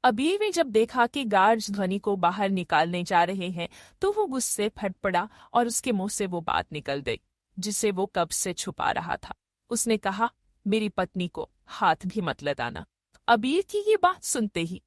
अबीर ने जब देखा कि गार्ड्स ध्वनि को बाहर निकालने जा रहे हैं तो वो गुस्से फट पड़ा और उसके मुंह से वो बात निकल गई जिसे वो कब से छुपा रहा था। उसने कहा, मेरी पत्नी को हाथ भी मत लगाना। अबीर की ये बात सुनते ही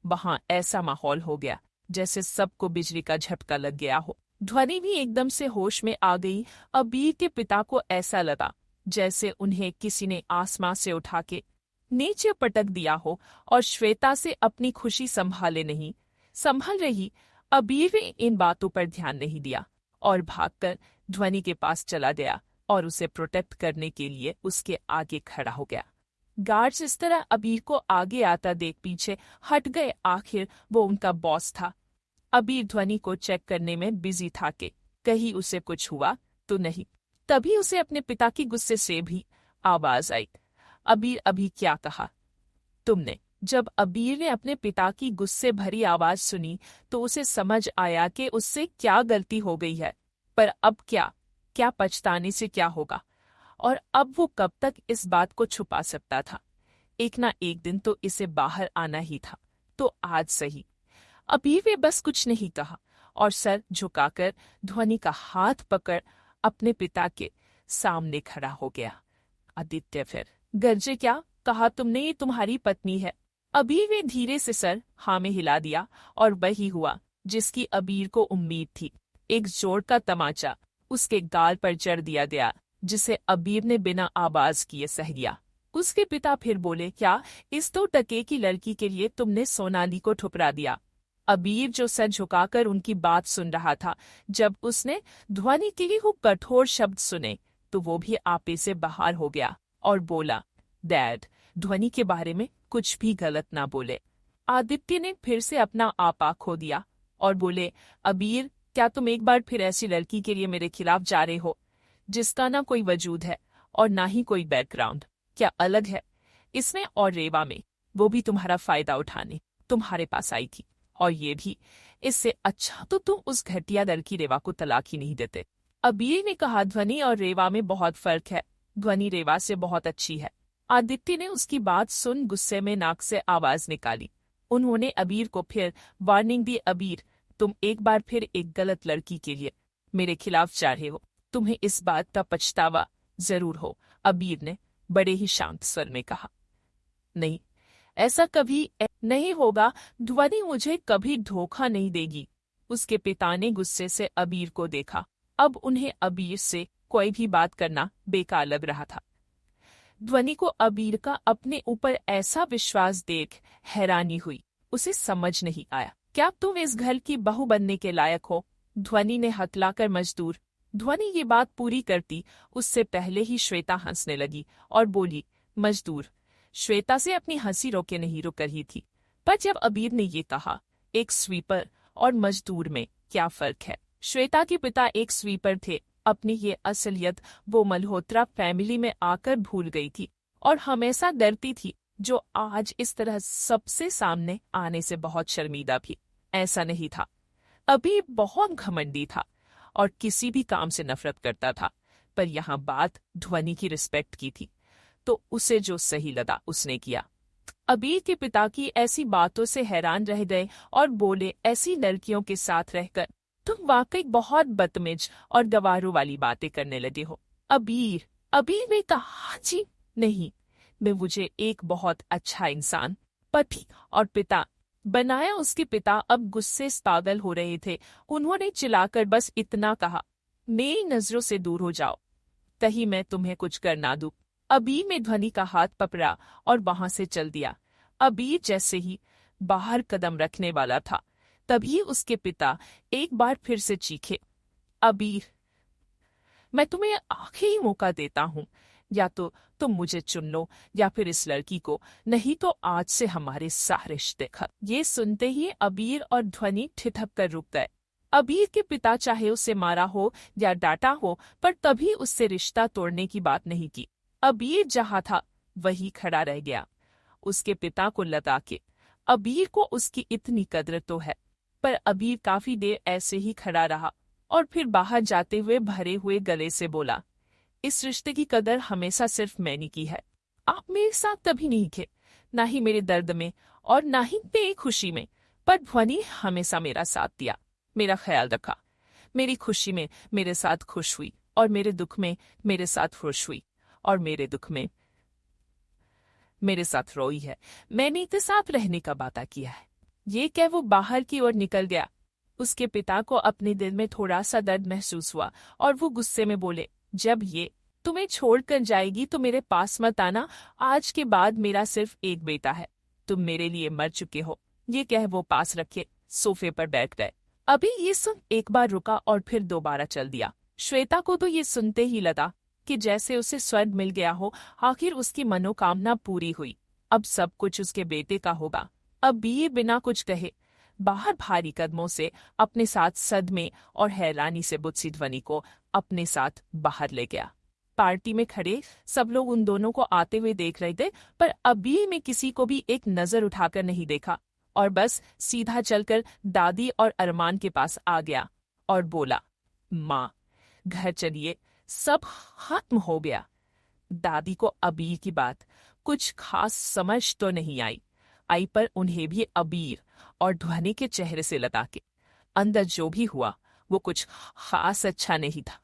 वहां ऐसा माहौल हो गया जैसे सबको बिजली का झटका लग गया हो। ध्वनि भी एकदम से होश में आ गई। अबीर के पिता को ऐसा लगा जैसे उन्हें किसी ने आसमां से उठा के नीचे पटक दिया हो और श्वेता से अपनी खुशी संभाल रही। अबीर ने इन बातों पर ध्यान नहीं दिया और भागकर ध्वनि के पास चला गया और उसे प्रोटेक्ट करने के लिए उसके आगे खड़ा हो गया। गार्ड्स इस तरह अबीर को आगे आता देख पीछे हट गए। आखिर वो उनका बॉस था। अबीर ध्वनि को चेक करने में बिजी था कि कहीं उसे कुछ हुआ तो नहीं। तभी उसे अपने पिता की गुस्से से भी आवाज आई। अबीर, अभी क्या कहा तुमने? जब अबीर ने अपने पिता की गुस्से भरी आवाज सुनी तो उसे समझ आया कि उससे क्या गलती हो गई है। पर अब क्या पछताने से क्या होगा? और अब वो कब तक इस बात को छुपा सकता था? एक ना एक दिन तो इसे बाहर आना ही था। तो आज सही। अबीर ने बस कुछ नहीं कहा और सर झुकाकर ध्वनि का हाथ पकड़ अपने पिता के सामने खड़ा हो गया। आदित्य, फिर गर्जे, क्या कहा तुमने? ये तुम्हारी पत्नी है। अबीर ने धीरे से सर हाँ में हिला दिया और वही हुआ जिसकी अबीर को उम्मीद थी। एक जोर का तमाचा उसके गाल पर जड़ दिया गया जिसे अबीर ने बिना आवाज किए सह लिया। उसके पिता फिर बोले, क्या इस 2 टके की लड़की के लिए तुमने सोनाली को ठुकरा दिया? अबीर जो सर झुकाकर उनकी बात सुन रहा था, जब उसने ध्वनि के लिए वो कठोर शब्द सुने तो वो भी आपे से बाहर हो गया और बोला, डैड, ध्वनि के बारे में कुछ भी गलत ना बोले। आदित्य ने फिर से अपना आपा खो दिया और बोले, अबीर, क्या तुम एक बार फिर ऐसी लड़की के लिए मेरे खिलाफ जा रहे हो जिसका ना कोई वजूद है और ना ही कोई बैकग्राउंड? क्या अलग है इसमें और रेवा में? वो भी तुम्हारा फायदा उठाने तुम्हारे पास आई थी। और ये भी, इससे अच्छा तो तुम उस घटिया लड़की रेवा को तलाक ही नहीं देते। अबीर ने कहा, ध्वनि और रेवा में बहुत फर्क है। ध्वनि रेवा से बहुत अच्छी है। आदित्य ने उसकी बात सुन गुस्से में नाक से आवाज निकाली। उन्होंने अबीर को फिर वार्निंग दी, अबीर, तुम एक बार फिर एक गलत लड़की के लिए मेरे खिलाफ जा रहे हो। तुम्हें इस बात का पछतावा जरूर हो। अबीर ने बड़े ही शांत स्वर में कहा, नहीं, ऐसा कभी नहीं होगा। ध्वनि मुझे कभी धोखा नहीं देगी। उसके पिता ने गुस्से से अबीर को देखा। अब उन्हें अबीर से कोई भी बात करना बेकार लग रहा था। ध्वनि को अबीर का अपने ऊपर ऐसा विश्वास देख हैरानी हुई। उसे समझ नहीं आया, क्या तुम इस घर की बहू बनने के लायक हो? ध्वनि ने हकलाकर मजदूर। ध्वनि ये बात पूरी करती उससे पहले ही श्वेता हंसने लगी और बोली, मजदूर। श्वेता से अपनी हंसी रोके नहीं रुक रही थी। पर जब अबीर ने ये कहा, एक स्वीपर और मजदूर में क्या फर्क है? श्वेता के पिता एक स्वीपर थे। अपनी ये असलियत वो मल्होत्रा फैमिली में आकर भूल गई थी और हमेशा डरती थी, जो आज इस तरह सबसे सामने आने से बहुत शर्मिंदा भी। ऐसा नहीं था। अबीर बहुत घमंडी था और किसी भी काम से नफरत करता था। पर यहाँ बात ध्वनि की रिस्पेक्ट की थी, तो उसे जो सही लगा उसने किया। अबीर के पिता की ऐसी बातों से हैरान रह गए और बोले, ऐसी लड़कियों के साथ रहकर तुम वाकई बहुत बदतमीज और गवारों वाली बातें करने लगे हो। अबीर ने कहा, जी नहीं, मैं मुझे एक बहुत अच्छा इंसान, पति और पिता बनाया। उसके पिता अब गुस्से से पागल हो रहे थे। उन्होंने चिल्लाकर बस इतना कहा, मेरी नजरों से दूर हो जाओ, कहीं मैं तुम्हें कुछ कर ना दूं। अबीर में ध्वनि का हाथ पकड़ा और वहां से चल दिया। अबीर जैसे ही बाहर कदम रखने वाला था, तभी उसके पिता एक बार फिर से चीखे, अबीर, मैं तुम्हें आखिरी मौका देता हूँ, या तो तुम मुझे चुन लो या फिर इस लड़की को, नहीं तो आज से हमारे सारे रिश्ते खत्म। ये सुनते ही अबीर और ध्वनि ठिठक कर रुक गए। अबीर के पिता चाहे उसे मारा हो या डांटा हो, पर तभी उससे रिश्ता तोड़ने की बात नहीं की। अबीर जहाँ था वही खड़ा रह गया। उसके पिता को लगा के अबीर को उसकी इतनी कदर तो है। पर अबीर काफी देर ऐसे ही खड़ा रहा और फिर बाहर जाते हुए भरे हुए गले से बोला, इस रिश्ते की कदर हमेशा सिर्फ मैंने की है। आप मेरे साथ कभी नहीं थे, ना ही मेरे दर्द में और ना ही बेखुशी में, पर ध्वनि हमेशा मेरा साथ दिया, मेरा ख्याल रखा। मेरी खुशी में मेरे साथ खुश हुई और मेरे दुख में मेरे साथ खुश हुई और मेरे दुख में मेरे साथ रोई है। मैंने इतने साथ रहने का वादा किया है। ये कह वो बाहर की ओर निकल गया। उसके पिता को अपने दिल में थोड़ा सा दर्द महसूस हुआ और वो गुस्से में बोले, जब ये तुम्हें छोड़कर जाएगी तो मेरे पास मत आना। आज के बाद मेरा सिर्फ एक बेटा है, तुम मेरे लिए मर चुके हो। ये कह वो पास रखे सोफे पर बैठ गए। अभी ये सुन एक बार रुका और फिर दोबारा चल दिया। श्वेता को तो ये सुनते ही लगा कि जैसे उसे स्वर्ग मिल गया हो। आखिर उसकी मनोकामना पूरी हुई। अब सब कुछ उसके बेटे का होगा। अब भी ये बिना कुछ कहे बाहर भारी कदमों से अपने साथ सदमे और हैरानी से बुत्सी ध्वनि को अपने साथ बाहर ले गया। पार्टी में खड़े सब लोग उन दोनों को आते हुए देख रहे थे, पर अभी में किसी को भी एक नजर उठाकर नहीं देखा और बस सीधा चलकर दादी और अरमान के पास आ गया और बोला, माँ घर चलिए, सब खत्म हो गया। दादी को अबीर की बात कुछ खास समझ तो नहीं आई पर उन्हें भी अबीर और ध्वनि के चेहरे से लगा के अंदर जो भी हुआ वो कुछ खास अच्छा नहीं था।